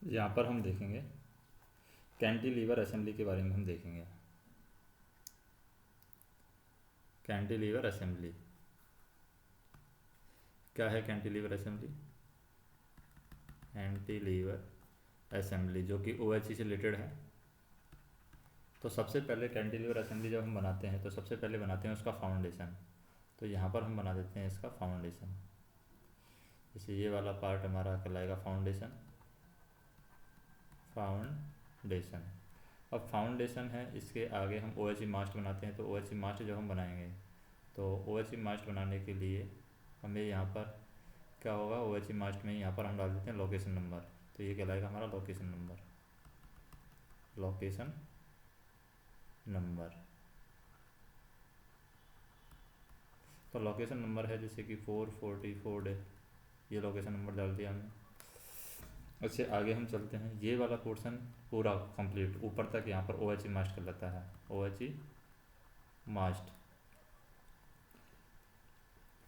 यहाँ पर हम देखेंगे कैंटिलीवर असेंबली के बारे में हम देखेंगे। कैंटिलीवर असेंबली क्या है? कैंटिलीवर असेंबली, कैंटिलीवर असेंबली जो कि OHE से रिलेटेड है। तो सबसे पहले कैंटिलीवर असेंबली जब हम बनाते हैं तो सबसे पहले बनाते हैं उसका फाउंडेशन। तो यहाँ पर हम बना देते हैं इसका फाउंडेशन। जैसे ये वाला पार्ट हमारा कहलाएगा फाउंडेशन। फाउंडेशन, अब फाउंडेशन है, इसके आगे हम OHE मास्ट बनाते हैं। तो OHE मास्ट जब हम बनाएंगे तो OHE मास्ट बनाने के लिए हमें यहाँ पर क्या होगा, OHE मास्ट में यहाँ पर हम डाल देते हैं लोकेशन नंबर। तो ये कहलाएगा हमारा लोकेशन नंबर। लोकेशन नंबर, तो लोकेशन नंबर है जैसे कि 444, ये लोकेशन नंबर डाल दिया हमने। उससे आगे हम चलते हैं, ये वाला पोर्शन पूरा कंप्लीट ऊपर तक यहाँ पर OHE मास्ट कहलाता है। OHE मास्ट।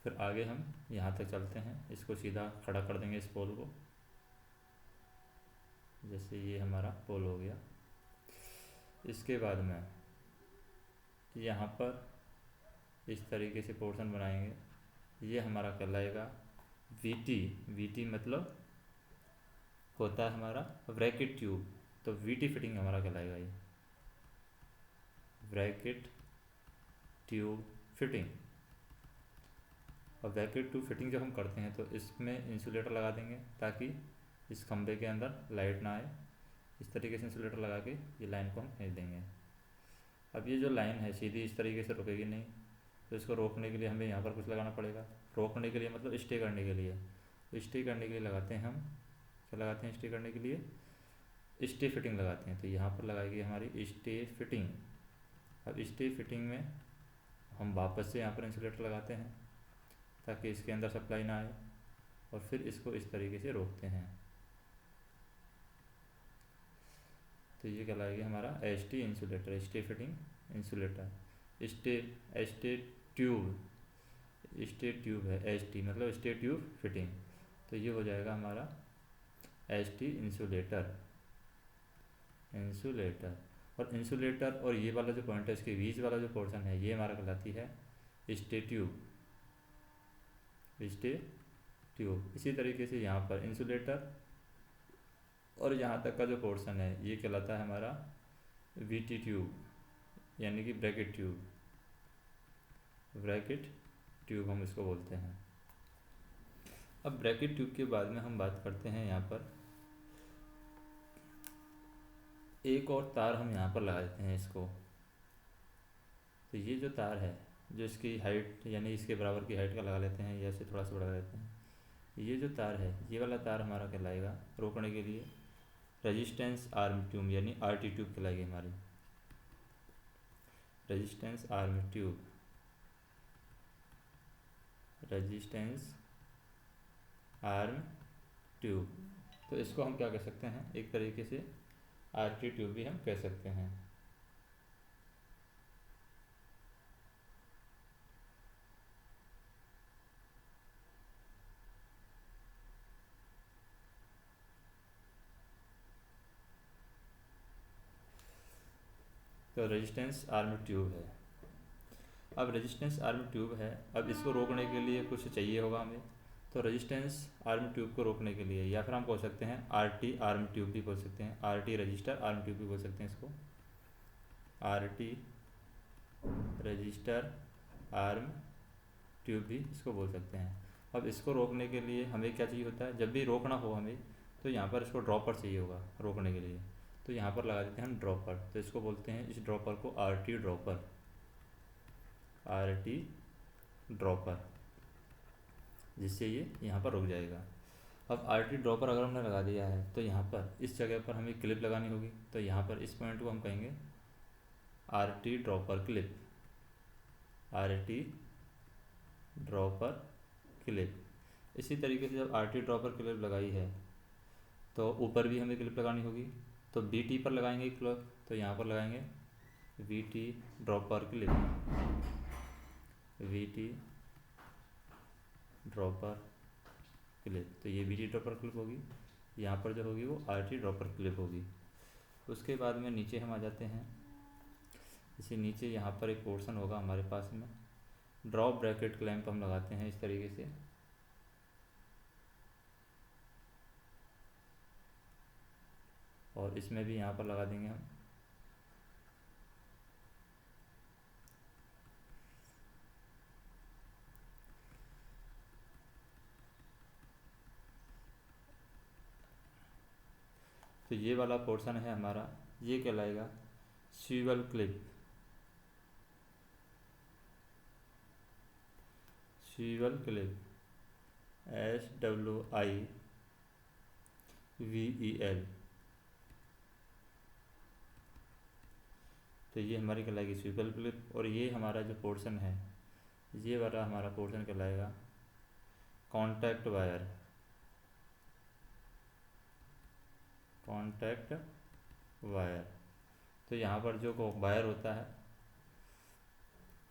फिर आगे हम यहाँ तक चलते हैं, इसको सीधा खड़ा कर देंगे इस पोल को। जैसे ये हमारा पोल हो गया। इसके बाद में यहाँ पर इस तरीके से पोर्शन बनाएंगे। ये हमारा कहलाएगा VT। VT मतलब होता है हमारा ब्रैकेट ट्यूब। तो VT फिटिंग हमारा कहलाएगा ये ब्रैकेट ट्यूब फिटिंग। और ब्रैकेट ट्यूब फिटिंग जब हम करते हैं तो इसमें इंसुलेटर लगा देंगे ताकि इस खंभे के अंदर लाइट ना आए। इस तरीके से इंसुलेटर लगा के ये लाइन को हम खींच देंगे। अब ये जो लाइन है सीधी इस तरीके से रुकेगी नहीं, तो इसको रोकने के लिए हमें यहाँ पर कुछ लगाना पड़ेगा। रोकने के लिए मतलब स्टे करने के लिए। तो स्टे करने के लिए लगाते हैं हम, क्या लगाते हैं स्टे करने के लिए? स्टे फिटिंग लगाते हैं। तो यहाँ पर लगाएगी हमारी स्टे फिटिंग। अब स्टे फिटिंग में हम वापस से यहाँ पर इंसुलेटर लगाते हैं ताकि इसके अंदर सप्लाई ना आए, और फिर इसको इस तरीके से रोकते हैं। तो ये कहलाएगी हमारा ST insulator, stay fitting insulator. Stay tube, stay tube है ST मतलब स्टे ट्यूब फिटिंग। तो ये हो जाएगा हमारा ST इंसुलेटर। इंसुलेटर और इंसुलेटर और ये वाला जो पॉइंट है इसके बीच वाला जो पोर्शन है ये हमारा कहलाती है स्टे ट्यूब। Stay tube. इसी तरीके से यहाँ पर इंसुलेटर और यहाँ तक का जो पोर्शन है ये कहलाता है हमारा VT ट्यूब, यानी कि ब्रैकेट ट्यूब। ब्रैकेट ट्यूब हम इसको बोलते हैं। अब ब्रैकेट ट्यूब के बाद में हम बात करते हैं यहाँ पर एक और तार हम यहाँ पर लगा देते हैं इसको। तो ये जो तार है जो इसकी हाइट यानी इसके बराबर की हाइट का लगा लेते हैं या इसे थोड़ा सा बढ़ा देते हैं। ये जो तार है ये वाला तार हमारा कहलाएगा रोकने के लिए रेजिस्टेंस आर्म ट्यूब, यानी RT ट्यूब कहलाएगी हमारी। Resistance arm tube, resistance arm tube. तो इसको हम क्या कह सकते हैं, एक तरीके से RT ट्यूब भी हम कह सकते हैं। तो रेजिस्टेंस आर्म ट्यूब है। अब रेजिस्टेंस आर्म ट्यूब है, अब इसको रोकने के लिए कुछ चाहिए होगा हमें। तो रेजिस्टेंस आर्म ट्यूब को रोकने के लिए या फिर हम बोल सकते हैं RT आर्म ट्यूब भी बोल सकते हैं, RT रजिस्टर आर्म ट्यूब भी बोल सकते हैं इसको। RT रजिस्टर आर्म ट्यूब भी इसको बोल सकते हैं। अब इसको रोकने के लिए हमें क्या चाहिए होता है, जब भी रोकना हो हमें तो यहाँ पर इसको ड्रॉपर चाहिए होगा रोकने के लिए। तो यहाँ पर लगा देते हैं हम ड्रॉपर। तो इसको बोलते हैं इस ड्रॉपर को RT ड्रॉपर। RT ड्रॉपर, जिससे ये यहाँ पर रुक जाएगा। अब RT ड्रॉपर अगर हमने लगा दिया है तो यहाँ पर इस जगह पर हमें क्लिप लगानी होगी। तो यहाँ पर इस पॉइंट को हम कहेंगे RT dropper clip. RT dropper clip. इसी तरीके से जब RT ड्रॉपर क्लिप लगाई है तो ऊपर भी हमें क्लिप लगानी होगी। तो BT पर लगाएंगे क्लिप, तो यहाँ पर लगाएंगे VT dropper clip. VT dropper clip, तो ये VT ड्रॉपर क्लिप होगी। यहाँ पर जो होगी वो RT ड्रॉपर क्लिप होगी। उसके बाद में नीचे हम आ जाते हैं। इसी नीचे यहाँ पर एक पोर्शन होगा हमारे पास में, ड्रॉप ब्रैकेट क्लैंप हम लगाते हैं इस तरीके से। और इसमें भी यहाँ पर लगा देंगे हम। तो ये वाला पोर्शन है हमारा, ये कहलाएगा swivel clip. Swivel clip SWIVEL। तो ये हमारी कहलाएगी स्विवल क्लिप। और ये हमारा जो पोर्शन है, ये वाला हमारा पोर्शन कहलाएगा कॉन्टैक्ट वायर। Contact wire. तो यहाँ पर जो वायर होता है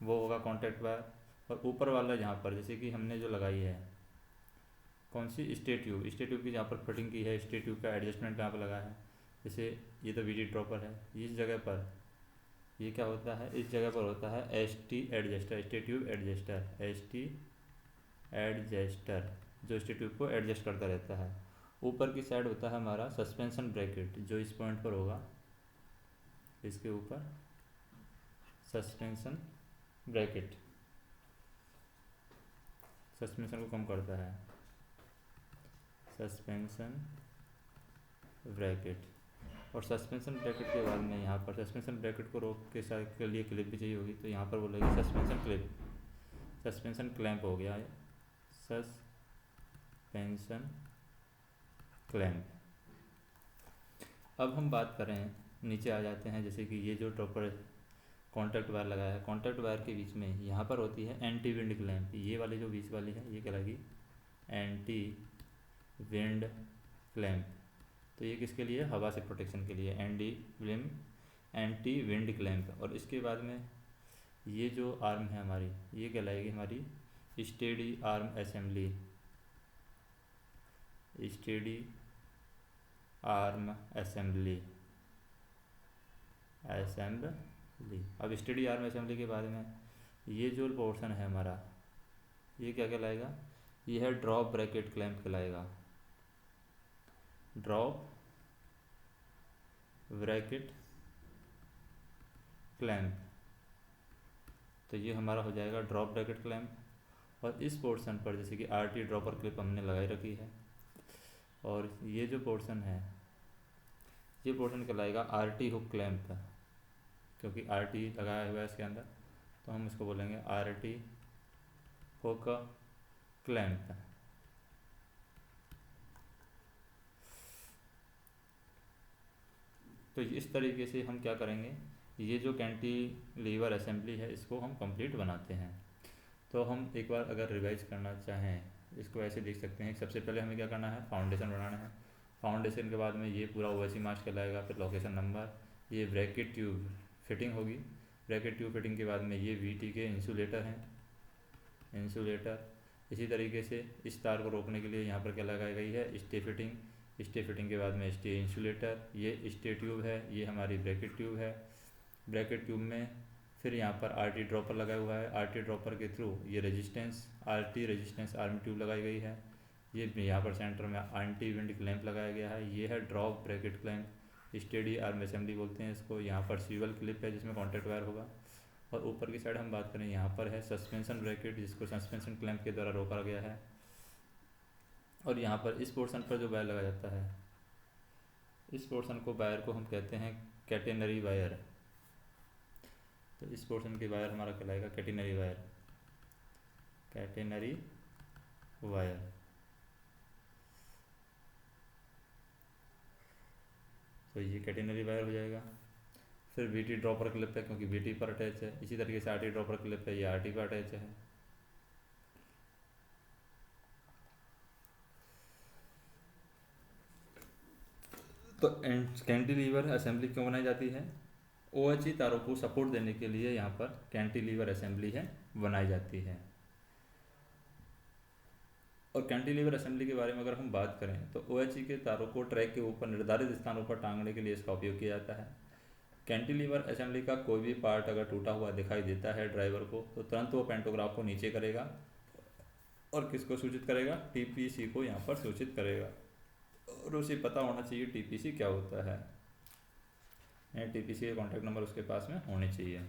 वो होगा कॉन्टैक्ट वायर। और ऊपर वाला यहाँ पर जैसे कि हमने जो लगाई है कौन सी, स्टे ट्यूब की जहाँ पर फिटिंग की है, स्टे ट्यूब का एडजस्टमेंट यहाँ पर लगा है। जैसे ये तो VT ड्रॉपर है, इस जगह पर ये क्या होता है, इस जगह पर होता है ST adjuster, stay tube adjuster, ST adjuster, जो स्टे ट्यूब को एडजस्ट करता रहता है। ऊपर की साइड होता है हमारा सस्पेंशन ब्रैकेट, जो इस पॉइंट पर होगा, इसके ऊपर सस्पेंशन ब्रैकेट सस्पेंशन को कम करता है, सस्पेंशन ब्रैकेट। और सस्पेंशन ब्रैकेट के बाद में यहाँ पर सस्पेंशन ब्रैकेट को रोक के साथ के लिए क्लिप भी चाहिए होगी, तो यहाँ पर बोलेगी सस्पेंशन क्लिप, सस्पेंशन क्लैंप हो गया है, सस्पेंशन क्लैंप। अब हम बात करें, नीचे आ जाते हैं। जैसे कि ये जो ड्रॉपर कॉन्टैक्ट वायर लगाया है, कॉन्टैक्ट वायर के बीच में यहाँ पर होती है एंटी विंड क्लैंप। ये वाली जो बीच वाली है ये कहलाएगी एंटी विंड क्लैंप। तो ये किसके लिए, हवा से प्रोटेक्शन के लिए, एंटी विंड क्लैंप। और इसके बाद में ये जो आर्म है हमारी, ये कहलाएगी हमारी steady arm assembly, steady arm assembly. अब स्टेडी आर्म असेंबली के बाद में ये जो पोर्शन है हमारा, ये क्या कहलाएगा, ये है ड्रॉप ब्रैकेट क्लैंप कहलाएगा, ड्रॉप ब्रैकेट क्लैंप। तो ये हमारा हो जाएगा ड्रॉप ब्रैकेट क्लैंप। और इस पोर्शन पर जैसे कि RT ड्रॉपर क्लिप हमने लगाई रखी है, और ये जो पोर्शन है, ये पोर्शन कहलाएगा RT हुक क्लैंप, क्योंकि RT लगाया हुआ है इसके अंदर, तो हम इसको बोलेंगे RT हुक क्लैंप। तो इस तरीके से हम क्या करेंगे, ये जो कैंटिलीवर असेंबली है इसको हम कंप्लीट बनाते हैं। तो हम एक बार अगर रिवाइज करना चाहें, इसको ऐसे देख सकते हैं। सबसे पहले हमें क्या करना है, फाउंडेशन बनाना है। फाउंडेशन के बाद में ये पूरा OIC मास्क कहलाएगा, फिर लोकेशन नंबर, ये ब्रैकेट ट्यूब फिटिंग होगी। ब्रैकेट ट्यूब फिटिंग के बाद में ये VT के इंसुलेटर हैं, इंसुलेटर। इसी तरीके से इस तार को रोकने के लिए यहाँ पर क्या लगाई गई है, स्टे फिटिंग। स्टे फिटिंग के बाद में स्टे इंसुलेटर, ये स्टे ट्यूब है, ये हमारी ब्रैकेट ट्यूब है। ब्रैकेट ट्यूब में फिर यहाँ पर RT ड्रॉपर लगा हुआ है, RT ड्रॉपर के थ्रू ये resistance RT resistance arm tube लगाई गई है। ये यहाँ पर सेंटर में एंटी विंड क्लैंप लगाया गया है, ये है drop bracket clamp, steady arm assembly बोलते हैं इसको। यहाँ पर स्विवल क्लिप है जिसमें कॉन्टैक्ट वायर होगा। और ऊपर की साइड हम बात करें, यहाँ पर है सस्पेंशन ब्रैकेट, जिसको सस्पेंशन क्लैंप के द्वारा रोका गया है। और यहाँ पर इस पोर्शन पर जो वायर लगाया जाता है, इस पोर्शन को वायर को हम कहते हैं कैटेनरी वायर। तो इस पोर्शन के वायर हमारा कहलाएगा कैटेनरी वायर, कैटेनरी वायर। तो ये कैटेनरी वायर हो जाएगा। फिर VT ड्रॉपर क्लिप है, क्योंकि VT पर अटैच है। इसी तरीके से RT ड्रॉपर क्लिप है, ये RT पर अटैच है। तो कैंटिलीवर असेंबली क्यों बनाई जाती है, OHE तारों को सपोर्ट देने के लिए यहाँ पर कैंटिलीवर असेंबली है बनाई जाती है। और कैंटिलीवर असेंबली के बारे में अगर हम बात करें तो OHE के तारों को ट्रैक के ऊपर निर्धारित स्थानों पर टांगने के लिए इसका उपयोग किया जाता है। कैंटिलीवर असेंबली का कोई भी पार्ट अगर टूटा हुआ दिखाई देता है ड्राइवर को तो तुरंत वो पेंटोग्राफ को नीचे करेगा और किसको सूचित करेगा, TPC को यहाँ पर सूचित करेगा। और उसे पता होना चाहिए TPC क्या होता है, TPC के कॉन्टैक्ट नंबर उसके पास में होने चाहिए।